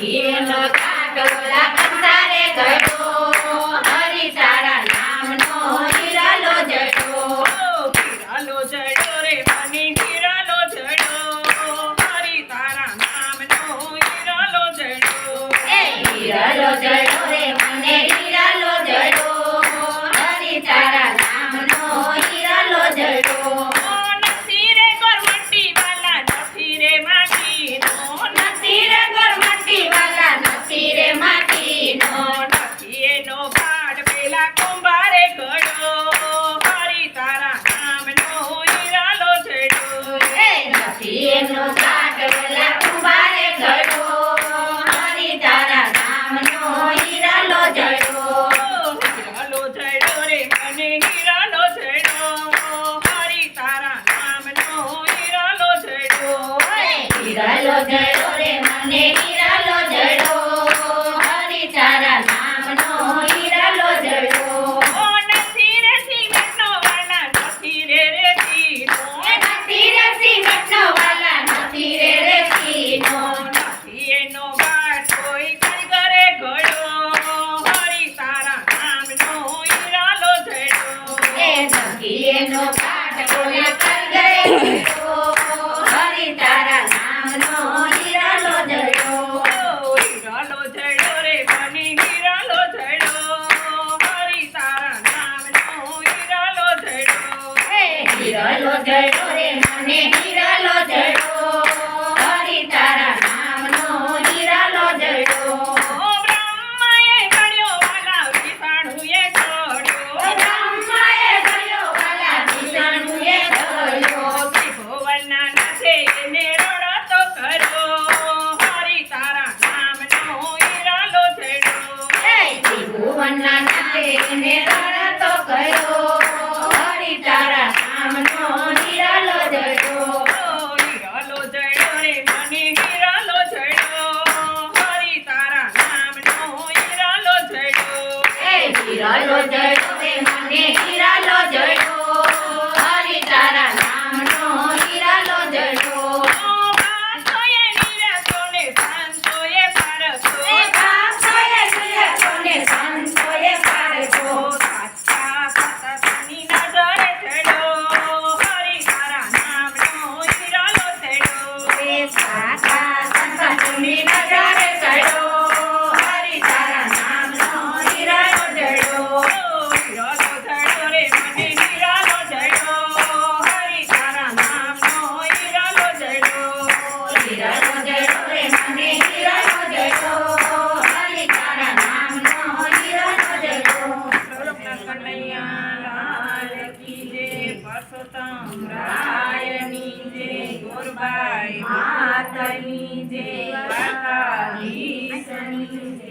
એનો કાટોલા કંસારે ગયો હરિ તારા નામનો હીરાલો જડો હીરાલો જડો રે મને હીરાલો જડો હરિ તારા નામનો હીરાલો જડો એ હીરાલો જડો રે મને હીરાલો જડો હરિ તારા નામનો હીરાલો જડો નથી રે ગોરમટી વાલા નથી રે માટીનો નથી રે ગોરમટી વાલા નથી રે માટીનો નથી એનો ભાડ પેલા કુંભારે ગળો હરિ તારા નામનો હીરાલો જડો એ નથી એનો કાટ પેલા કુંભારે ગળો હરિ તારા નામનો હીરાલો જડો હીરાલો જડો રે મને હીરાલો જડો હરિ તારા નામનો હીરાલો જડો હીરાલો જડો રે મને હીરાલો જડો હરિ તારા નામનો હીરાલો જડો નથી રે સિમેન્ટનો વાલા નથી રે રેતીનો એ નથી રે સિમેન્ટનો વાલા નથી રે રેતીનો નથી એનો વાટ કોઈ કારીગરે ઘડો હરિ તારા નામનો હીરાલો જડો એ નથી એનો કાટ કોને કરગરે જડો હરિ તારા નામનો હીરાલો જડો હીરાલો જડો રે મને હીરાલો જડો હરિ તારા નામનો હીરાલો જડો એ હીરાલો જડો રે મને હીરાલો જડો હરિ તારા નામનો હીરાલો જડો બ્રહ્માએ ગળ્યો વાલા વિષાણુએ ગળ્યો બ્રહ્માએ ગળ્યો વાલા વિષાણુએ ગળ્યો ત્રિભુવનના નાથે એને રડતો કર્યો હરિ તારા નામનો હીરાલો જડો એ ત્રિભુવનના નાથે એને રડતો કર્યો હરિ તારા નામનો હીરાલો જડો હીરાલો જડો રે મને હીરાલો જડો હરિ તારા નામનો હીરાલો જડો એ હીરાલો જડો રે મને હીરાલો જડો હરિ તારા નામનો હીરાલો જડો ભાષોએ નિરસોને શાંતોએ પારસો એ ભાષોએ નિરસોને સંતોએ પારસો સાચા સતની નજરે ચડો હરિ તારા નામનો હીરાલો જડો એ સાચા સંતોની નજરે ચડો હરિ તારા નામનો હીરાલો જડો હીરાલો જડો રે મને હીરાલો જડો હરિ તારા નામનો હીરાલો જડો હીરાલો જડો રે મને હીરાલો જડો હરિ તારા નામનો હીરાલો જડો કનૈયા લાલ કી જય પરસોત્તમ રાયની જય ગોરબાઈ માતની જય દ્વારકાધીશની જય